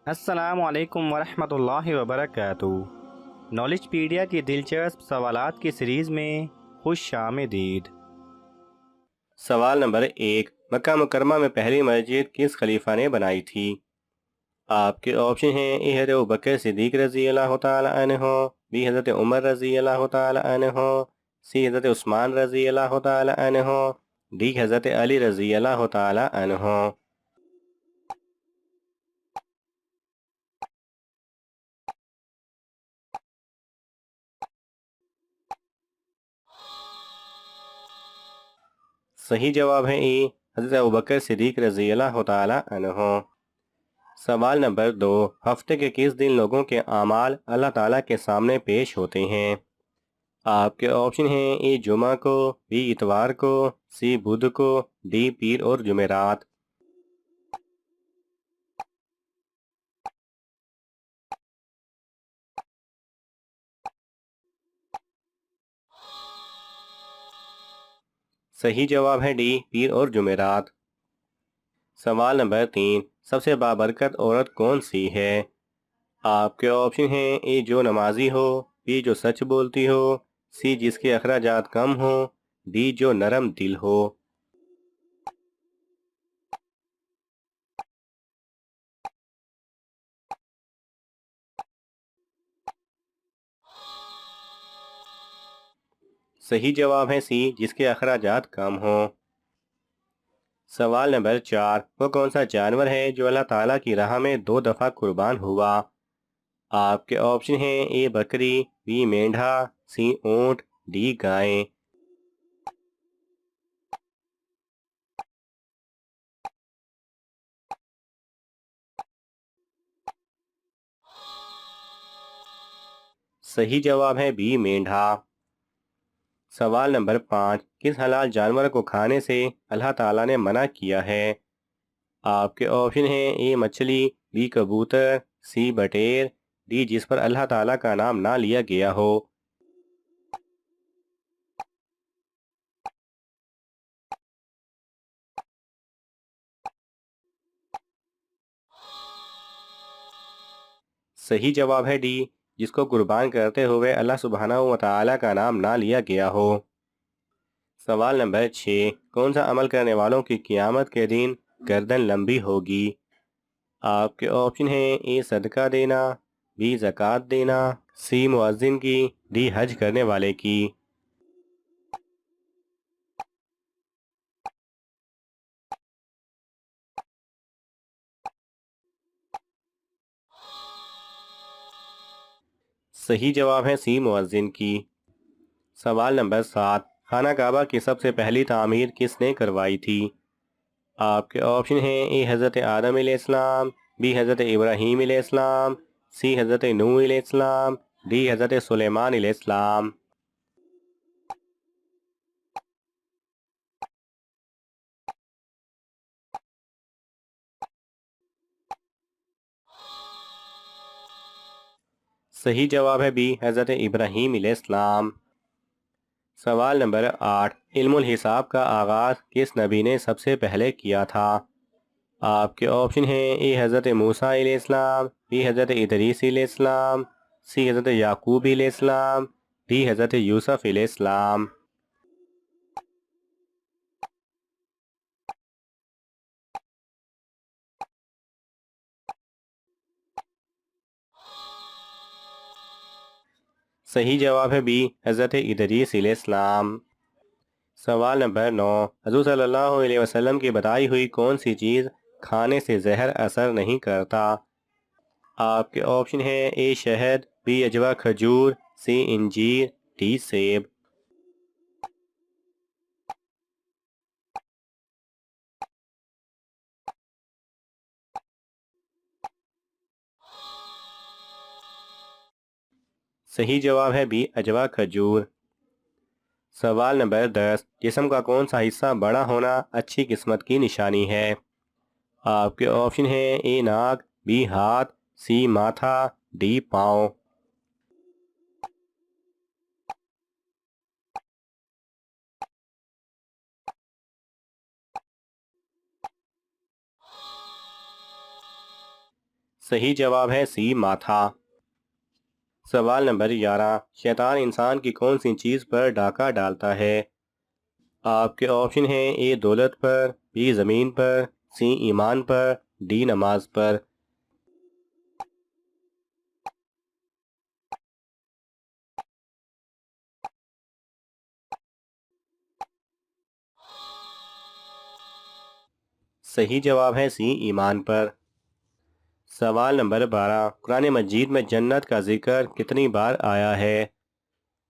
السلام علیکم ورحمۃ اللہ وبرکاتہ۔ نالج پیڈیا کی دلچسپ سوالات کی سیریز میں خوش آمدید۔ سوال نمبر 1، مکہ مکرمہ میں پہلی مسجد کس خلیفہ نے بنائی تھی؟ آپ کے آپشن ہیں: اے حضرت ابوبکر صدیق رضی اللہ تعالی عنہ، بی حضرت عمر رضی اللہ تعالی عنہ، سی حضرت عثمان رضی اللہ تعالی عنہ، ڈی حضرت علی رضی اللہ تعالی عنہ۔ صحیح جواب ہے ای، حضرت ابوبکر صدیق رضی اللہ تعالی عنہ۔ سوال نمبر 2، ہفتے کے کس دن لوگوں کے اعمال اللہ تعالیٰ کے سامنے پیش ہوتے ہیں؟ آپ کے آپشن ہیں: اے جمعہ کو، بی اتوار کو، سی بدھ کو، ڈی پیر اور جمعرات۔ صحیح جواب ہے ڈی، پیر اور جمعرات۔ سوال نمبر 3، سب سے بابرکت عورت کون سی ہے؟ آپ کے آپشن ہیں: اے جو نمازی ہو، بی جو سچ بولتی ہو، سی جس کے اخراجات کم ہو، ڈی جو نرم دل ہو۔ صحیح جواب ہے سی، جس کے اخراجات کم ہوں۔ سوال نمبر 4، وہ کون سا جانور ہے جو اللہ تعالیٰ کی راہ میں 2 دفعہ قربان ہوا؟ آپ کے آپشن ہیں: اے بکری، بی مینڈھا، سی اونٹ، ڈی گائیں۔ صحیح جواب ہے بی مینڈھا۔ سوال نمبر 5، کس حلال جانور کو کھانے سے اللہ تعالیٰ نے منع کیا ہے؟ آپ کے آپشن ہیں: اے مچھلی، بی کبوتر، سی بٹیر، ڈی جس پر اللہ تعالیٰ کا نام نہ لیا گیا ہو۔ صحیح جواب ہے ڈی، جس کو قربان کرتے ہوئے اللہ سبحانہ و تعالیٰ کا نام نہ لیا گیا ہو۔ سوال نمبر 6، کون سا عمل کرنے والوں کی قیامت کے دن گردن لمبی ہوگی؟ آپ کے آپشن ہیں: اے صدقہ دینا، بی زکوٰۃ دینا، سی مؤذن کی، ڈی حج کرنے والے کی۔ صحیح جواب ہے سی مؤذن کی۔ سوال نمبر 7، خانہ کعبہ کی سب سے پہلی تعمیر کس نے کروائی تھی؟ آپ کے آپشن ہیں: اے حضرت آدم علیہ السلام، بی حضرت ابراہیم علیہ السلام، سی حضرت نوح علیہ السلام، ڈی حضرت سلیمان علیہ السلام۔ صحیح جواب ہے بی، حضرت ابراہیم علیہ السلام۔ سوال نمبر 8، علم الحساب کا آغاز کس نبی نے سب سے پہلے کیا تھا؟ آپ کے آپشن ہیں: اے حضرت موسیٰ علیہ السلام، بی حضرت ادریس علیہ السلام، سی حضرت یعقوب علیہ السلام، ڈی حضرت یوسف علیہ السلام۔ صحیح جواب ہے بی، حضرت ادریس علیہ السلام۔ سوال نمبر 9، حضور صلی اللہ علیہ وسلم کی بتائی ہوئی کون سی چیز کھانے سے زہر اثر نہیں کرتا؟ آپ کے آپشن ہیں: اے شہد، بی عجوا کھجور، سی انجیر، ڈی سیب۔ صحیح جواب ہے بی، عجوا کھجور۔ سوال نمبر 10، جسم کا کون سا حصہ بڑا ہونا اچھی قسمت کی نشانی ہے؟ آپ کے آپشن ہیں: اے ناک، بی ہاتھ، سی ماتھا، ڈی پاؤں۔ صحیح جواب ہے سی ماتھا۔ سوال نمبر 11، شیطان انسان کی کون سی چیز پر ڈاکہ ڈالتا ہے؟ آپ کے آپشن ہیں اے دولت پر، بی زمین پر، سی ایمان پر، ڈی نماز پر۔ صحیح جواب ہے سی ایمان پر۔ سوال نمبر 12، قرآن مجید میں جنت کا ذکر کتنی بار آیا ہے؟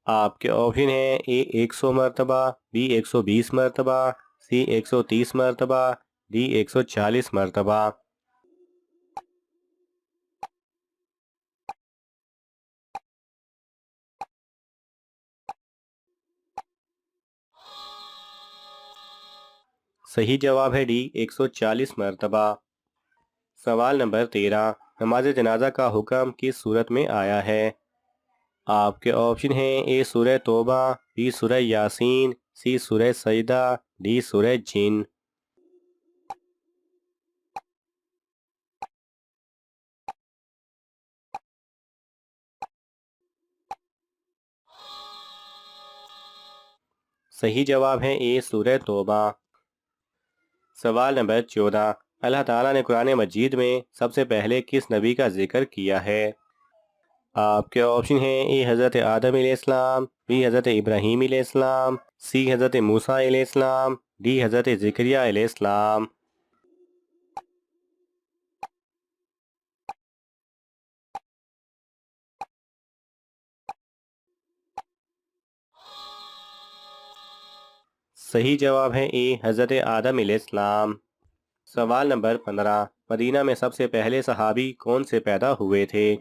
آپ کے آپشن ہیں اے 100 مرتبہ، بی 120 مرتبہ، سی 130 مرتبہ، ڈی 140 مرتبہ۔ صحیح جواب ہے ڈی 140 مرتبہ۔ سوال نمبر 13، نماز جنازہ کا حکم کس صورت میں آیا ہے؟ آپ کے آپشن ہیں اے سورہ توبہ، بی سورہ یاسین، سی سورہ سجدہ، ڈی سورہ جن۔ صحیح جواب ہے اے سورہ توبہ۔ سوال نمبر 14، اللہ تعالیٰ نے قرآن مجید میں سب سے پہلے کس نبی کا ذکر کیا ہے؟ آپ کے آپشن ہیں اے حضرت آدم علیہ السلام، بی حضرت ابراہیم علیہ السلام، سی حضرت موسیٰ علیہ السلام، ڈی حضرت زکریا علیہ السلام۔ صحیح جواب ہے اے حضرت آدم علیہ السلام۔ سوال نمبر 15، مدینہ میں سب سے پہلے صحابی کون سے پیدا ہوئے تھے؟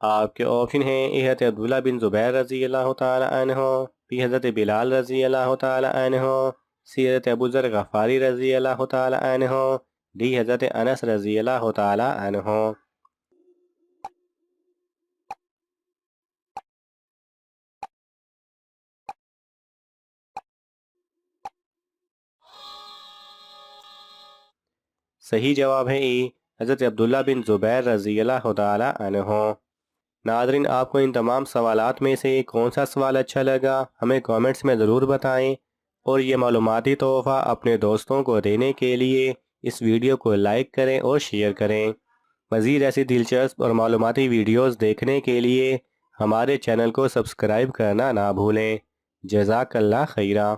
آپ کے آپشن ہیں اے حضرت عبداللہ بن زبیر رضی اللہ تعالی عنہ، بی حضرت بلال رضی اللہ تعالی عنہ، سی حضرت ابو ذر غفاری رضی اللہ تعالی عنہ، ڈی حضرت انس رضی اللہ تعالی عنہ۔ صحیح جواب ہے اے حضرت عبداللہ بن زبیر رضی اللہ تعالی عنہ۔ ناظرین، آپ کو ان تمام سوالات میں سے کون سا سوال اچھا لگا ہمیں کامنٹس میں ضرور بتائیں، اور یہ معلوماتی تحفہ اپنے دوستوں کو دینے کے لیے اس ویڈیو کو لائک کریں اور شیئر کریں۔ مزید ایسی دلچسپ اور معلوماتی ویڈیوز دیکھنے کے لیے ہمارے چینل کو سبسکرائب کرنا نہ بھولیں۔ جزاک اللہ خیرہ۔